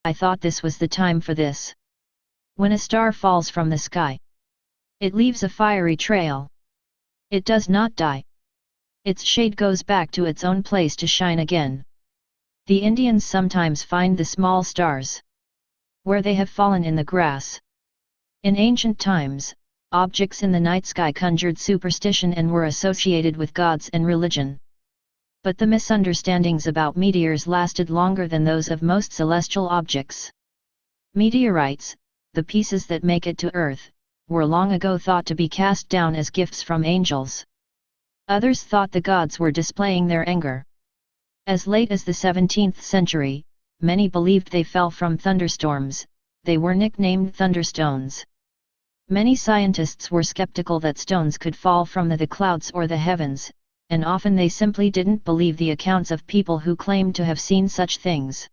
I thought this was the time for this. When a star falls from the sky, it leaves a fiery trail. It does not die. Its shade goes back to its own place to shine again. The Indians sometimes find the small stars where they have fallen in the grass. In ancient times, objects in the night sky conjured superstition and were associated with gods and religion. But the misunderstandings about meteors lasted longer than those of most celestial objects. Meteorites, the pieces that make it to Earth, were long ago thought to be cast down as gifts from angels. Others thought the gods were displaying their anger. As late as the 17th century, many believed they fell from thunderstorms. They were nicknamed thunderstones. Many scientists were skeptical that stones could fall from the clouds or the heavens, and often they simply didn't believe the accounts of people who claimed to have seen such things.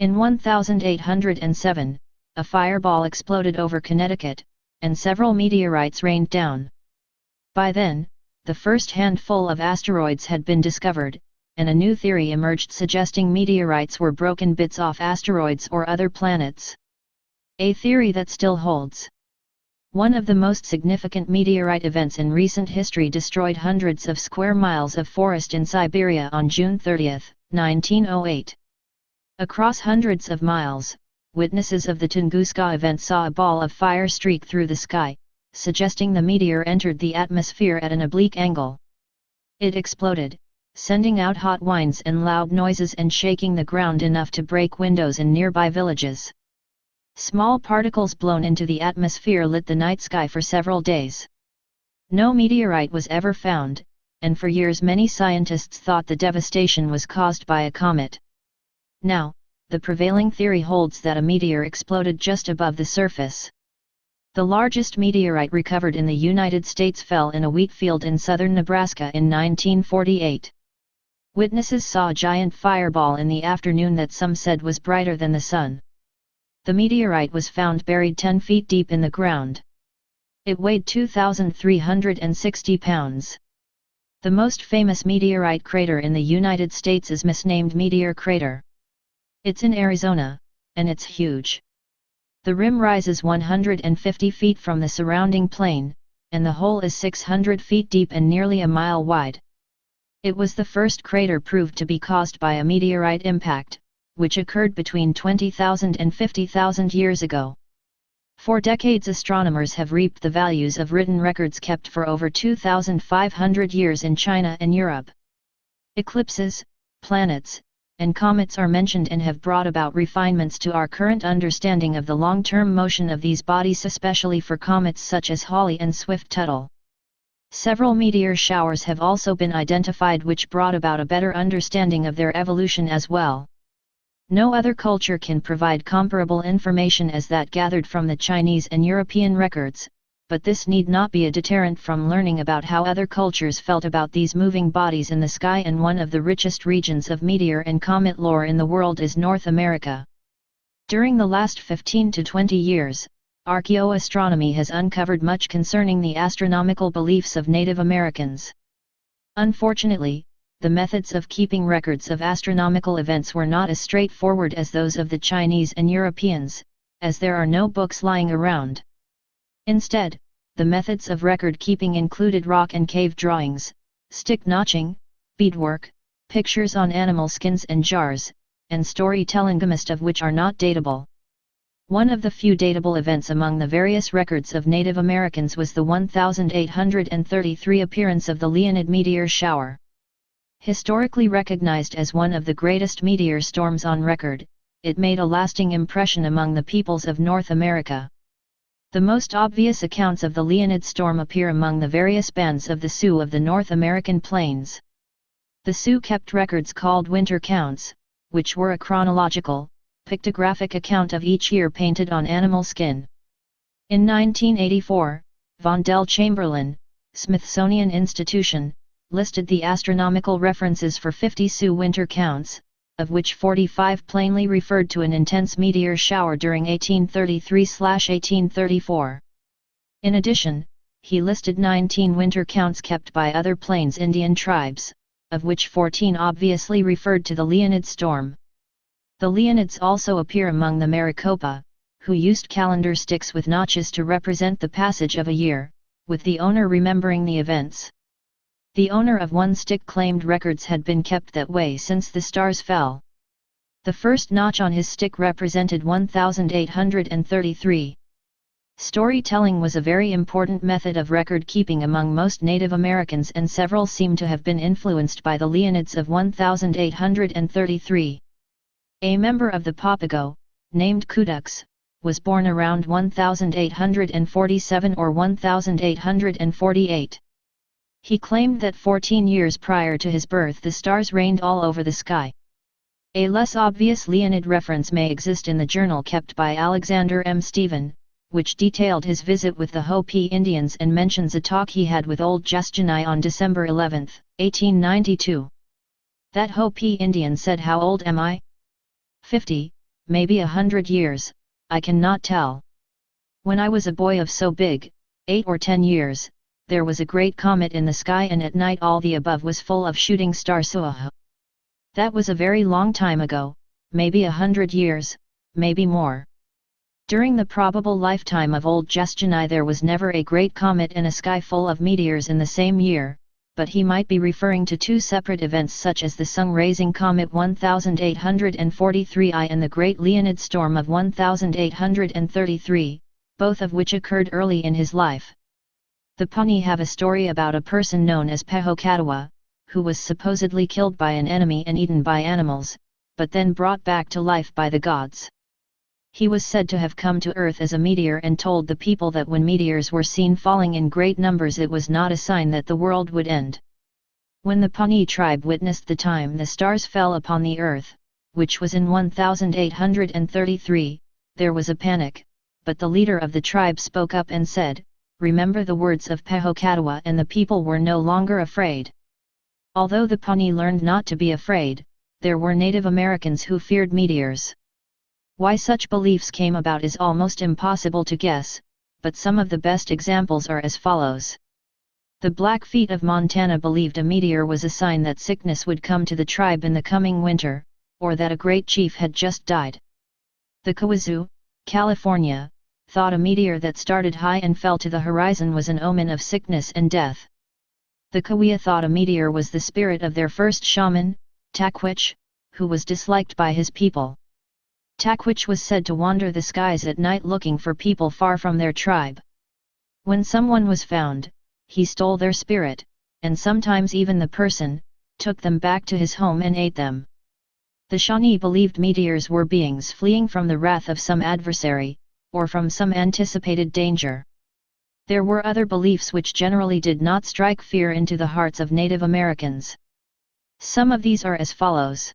In 1807, a fireball exploded over Connecticut, and several meteorites rained down. By then, the first handful of asteroids had been discovered, and a new theory emerged suggesting meteorites were broken bits off asteroids or other planets. A theory that still holds. One of the most significant meteorite events in recent history destroyed hundreds of square miles of forest in Siberia on June 30, 1908. Across hundreds of miles, witnesses of the Tunguska event saw a ball of fire streak through the sky, suggesting the meteor entered the atmosphere at an oblique angle. It exploded, sending out hot winds and loud noises and shaking the ground enough to break windows in nearby villages. Small particles blown into the atmosphere lit the night sky for several days. No meteorite was ever found, and for years many scientists thought the devastation was caused by a comet. Now, the prevailing theory holds that a meteor exploded just above the surface. The largest meteorite recovered in the United States fell in a wheat field in southern Nebraska in 1948. Witnesses saw a giant fireball in the afternoon that some said was brighter than the sun. The meteorite was found buried 10 feet deep in the ground. It weighed 2,360 pounds. The most famous meteorite crater in the United States is misnamed Meteor Crater. It's in Arizona, and it's huge. The rim rises 150 feet from the surrounding plain, and the hole is 600 feet deep and nearly a mile wide. It was the first crater proved to be caused by a meteorite impact, which occurred between 20,000 and 50,000 years ago. For decades astronomers have reaped the values of written records kept for over 2,500 years in China and Europe. Eclipses, planets, and comets are mentioned and have brought about refinements to our current understanding of the long-term motion of these bodies, especially for comets such as Halley and Swift-Tuttle. Several meteor showers have also been identified which brought about a better understanding of their evolution as well. No other culture can provide comparable information as that gathered from the Chinese and European records, but this need not be a deterrent from learning about how other cultures felt about these moving bodies in the sky, and one of the richest regions of meteor and comet lore in the world is North America. During the last 15 to 20 years, archaeoastronomy has uncovered much concerning the astronomical beliefs of Native Americans. Unfortunately, the methods of keeping records of astronomical events were not as straightforward as those of the Chinese and Europeans, as there are no books lying around. Instead, the methods of record keeping included rock and cave drawings, stick notching, beadwork, pictures on animal skins and jars, and storytelling, most of which are not datable. One of the few datable events among the various records of Native Americans was the 1833 appearance of the Leonid meteor shower. Historically recognized as one of the greatest meteor storms on record, it made a lasting impression among the peoples of North America. The most obvious accounts of the Leonid storm appear among the various bands of the Sioux of the North American plains. The Sioux kept records called winter counts, which were a chronological, pictographic account of each year painted on animal skin. In 1984, Vondel Chamberlain, Smithsonian Institution, listed the astronomical references for 50 Sioux winter counts, of which 45 plainly referred to an intense meteor shower during 1833–1834. In addition, he listed 19 winter counts kept by other Plains Indian tribes, of which 14 obviously referred to the Leonid storm. The Leonids also appear among the Maricopa, who used calendar sticks with notches to represent the passage of a year, with the owner remembering the events. The owner of one stick claimed records had been kept that way since the stars fell. The first notch on his stick represented 1833. Storytelling was a very important method of record-keeping among most Native Americans, and several seem to have been influenced by the Leonids of 1833. A member of the Papago, named Kudux, was born around 1847 or 1848. He claimed that 14 years prior to his birth the stars rained all over the sky. A less obvious Leonid reference may exist in the journal kept by Alexander M. Stephen, which detailed his visit with the Hopi Indians and mentions a talk he had with old Justinai on December 11, 1892. That Hopi Indian said, "How old am I? 50, maybe 100 years, I cannot tell. When I was a boy of so big, 8 or 10 years, there was a great comet in the sky, and at night all the above was full of shooting stars." That was a very long time ago, maybe 100 years, maybe more. During the probable lifetime of old Justinai there was never a great comet and a sky full of meteors in the same year, but he might be referring to two separate events such as the sun-raising comet 1843 I and the Great Leonid Storm of 1833, both of which occurred early in his life. The Pawnee have a story about a person known as Whaaaatt, who was supposedly killed by an enemy and eaten by animals, but then brought back to life by the gods. He was said to have come to Earth as a meteor and told the people that when meteors were seen falling in great numbers it was not a sign that the world would end. When the Pawnee tribe witnessed the time the stars fell upon the Earth, which was in 1833, there was a panic, but the leader of the tribe spoke up and said, "Remember the words of Whaaaatt," and the people were no longer afraid. Although the Pawnee learned not to be afraid, there were Native Americans who feared meteors. Why such beliefs came about is almost impossible to guess, but some of the best examples are as follows. The Blackfeet of Montana believed a meteor was a sign that sickness would come to the tribe in the coming winter, or that a great chief had just died. The Kawazu, California, thought a meteor that started high and fell to the horizon was an omen of sickness and death. The Kaweah thought a meteor was the spirit of their first shaman, Takwich, who was disliked by his people. Takwich was said to wander the skies at night looking for people far from their tribe. When someone was found, he stole their spirit, and sometimes even the person, took them back to his home and ate them. The Shawnee believed meteors were beings fleeing from the wrath of some adversary, or from some anticipated danger. There were other beliefs which generally did not strike fear into the hearts of Native Americans. Some of these are as follows.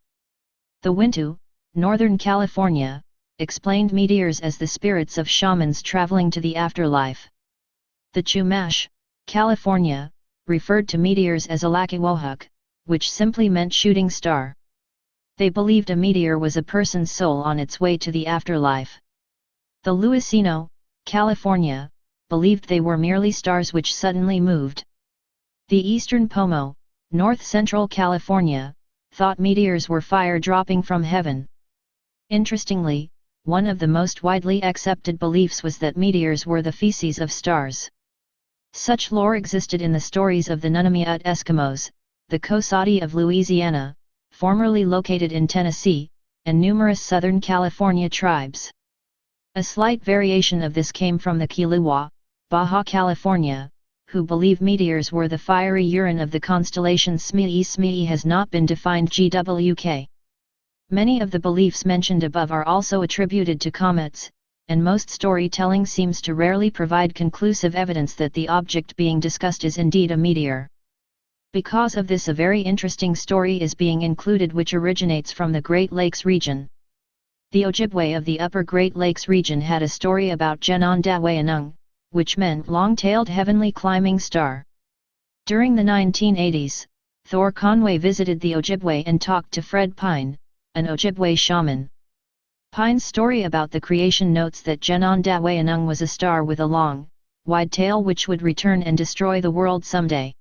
The Wintu, Northern California, explained meteors as the spirits of shamans traveling to the afterlife. The Chumash, California, referred to meteors as Alakiwohuk, which simply meant shooting star. They believed a meteor was a person's soul on its way to the afterlife. The Luiseno, California, believed they were merely stars which suddenly moved. The Eastern Pomo, North Central California, thought meteors were fire dropping from heaven. Interestingly, one of the most widely accepted beliefs was that meteors were the feces of stars. Such lore existed in the stories of the Nunamiut Eskimos, the Cosaudi of Louisiana, formerly located in Tennessee, and numerous Southern California tribes. A slight variation of this came from the Kiliwa, Baja California, who believe meteors were the fiery urine of the constellation Smee. Smee has not been defined GWK. Many of the beliefs mentioned above are also attributed to comets, and most storytelling seems to rarely provide conclusive evidence that the object being discussed is indeed a meteor. Because of this, a very interesting story is being included which originates from the Great Lakes region. The Ojibwe of the Upper Great Lakes region had a story about Genondawayanung, which meant long-tailed heavenly climbing star. During the 1980s, Thor Conway visited the Ojibwe and talked to Fred Pine, an Ojibwe shaman. Pine's story about the creation notes that Genondawayanung was a star with a long, wide tail which would return and destroy the world someday.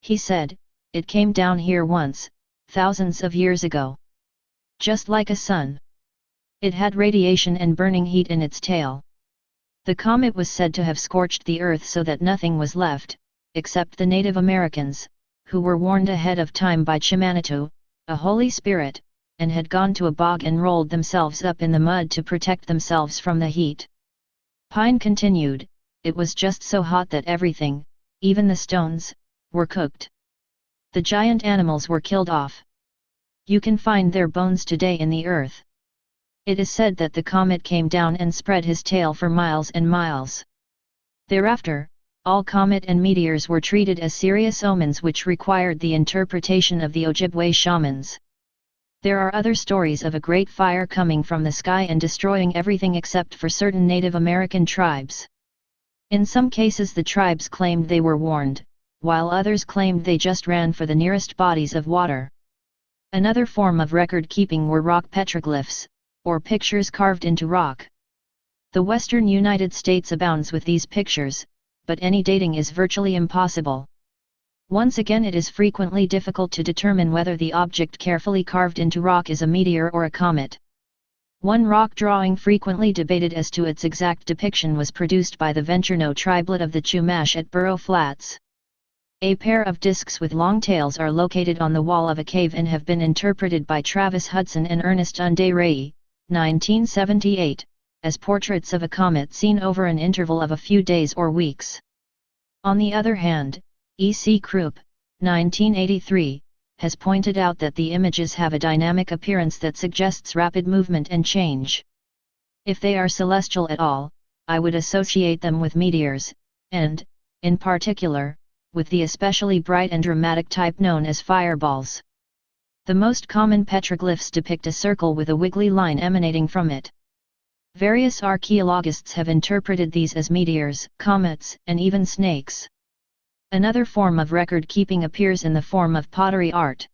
He said, "It came down here once, thousands of years ago. just like a sun. It had radiation and burning heat in its tail. The comet was said to have scorched the earth so that nothing was left, except the Native Americans, who were warned ahead of time by Chimanatu, a holy spirit, and had gone to a bog and rolled themselves up in the mud to protect themselves from the heat. Pine continued, it was just so hot that everything, even the stones, were cooked. The giant animals were killed off. You can find their bones today in the earth. It is said that the comet came down and spread his tail for miles and miles. Thereafter, all comet and meteors were treated as serious omens which required the interpretation of the Ojibwe shamans. There are other stories of a great fire coming from the sky and destroying everything except for certain Native American tribes. In some cases the tribes claimed they were warned, while others claimed they just ran for the nearest bodies of water. Another form of record-keeping were rock petroglyphs, or pictures carved into rock. The western United States abounds with these pictures, but any dating is virtually impossible. Once again, it is frequently difficult to determine whether the object carefully carved into rock is a meteor or a comet. One rock drawing frequently debated as to its exact depiction was produced by the Venturno triblet of the Chumash at Burro Flats. A pair of discs with long tails are located on the wall of a cave and have been interpreted by Travis Hudson and Ernest Unday 1978, as portraits of a comet seen over an interval of a few days or weeks. On the other hand, E.C. Krupp, 1983, has pointed out that the images have a dynamic appearance that suggests rapid movement and change. If they are celestial at all, I would associate them with meteors, and, in particular, with the especially bright and dramatic type known as fireballs. The most common petroglyphs depict a circle with a wiggly line emanating from it. Various archaeologists have interpreted these as meteors, comets, and even snakes. Another form of record-keeping appears in the form of pottery art.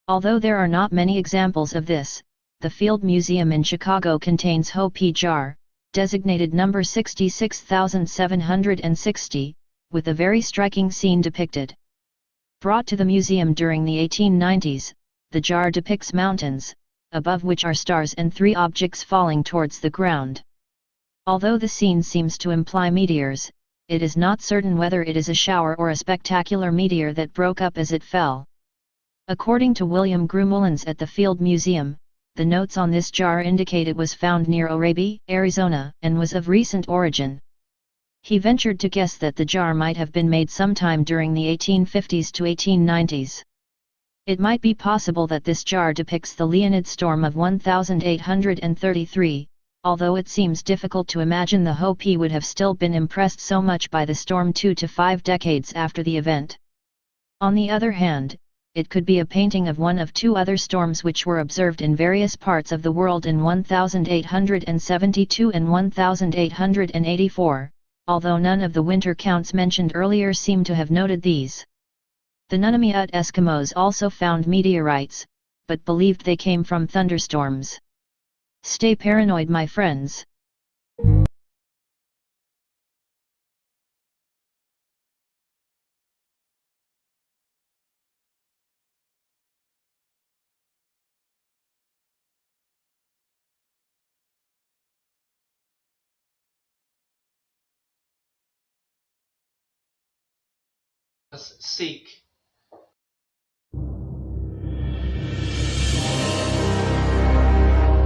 Although there are not many examples of this, the Field Museum in Chicago contains Hopi jar, designated number 66760, with a very striking scene depicted. Brought to the museum during the 1890s, the jar depicts mountains, above which are stars and three objects falling towards the ground. Although the scene seems to imply meteors, it is not certain whether it is a shower or a spectacular meteor that broke up as it fell. According to William Grumullins at the Field Museum, the notes on this jar indicate it was found near Orabe, Arizona, and was of recent origin. He ventured to guess that the jar might have been made sometime during the 1850s to 1890s. It might be possible that this jar depicts the Leonid storm of 1833, although it seems difficult to imagine the Hopi would have still been impressed so much by the storm 2 to 5 decades after the event. On the other hand, it could be a painting of one of two other storms which were observed in various parts of the world in 1872 and 1884, although none of the winter counts mentioned earlier seem to have noted these. The Nunamiut Eskimos also found meteorites, but believed they came from thunderstorms. Stay paranoid, my friends. Seek